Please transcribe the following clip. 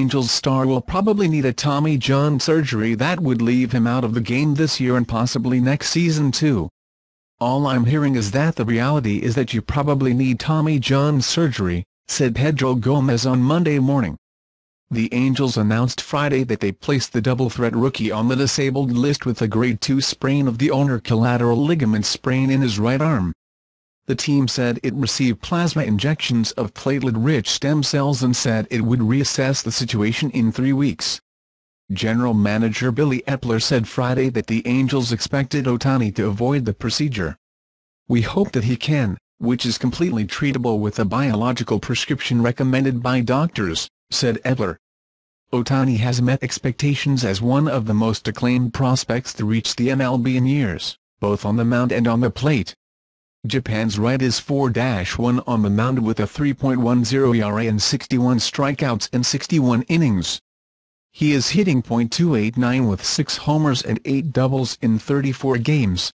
Angels star will probably need a Tommy John surgery that would leave him out of the game this year and possibly next season too. "All I'm hearing is that the reality is that you probably need Tommy John surgery," said Pedro Gomez on Monday morning. The Angels announced Friday that they placed the double-threat rookie on the disabled list with a Grade 2 sprain of the ulnar collateral ligament sprain in his right arm. The team said it received plasma injections of platelet-rich stem cells and said it would reassess the situation in 3 weeks. General Manager Billy Eppler said Friday that the Angels expected Ohtani to avoid the procedure. "We hope that he can, which is completely treatable with a biological prescription recommended by doctors," said Eppler. Ohtani has met expectations as one of the most acclaimed prospects to reach the MLB in years, both on the mound and on the plate. Japan's right is 4-1 on the mound with a 3.10 ERA and 61 strikeouts in 61 innings. He is hitting .289 with 6 homers and 8 doubles in 34 games.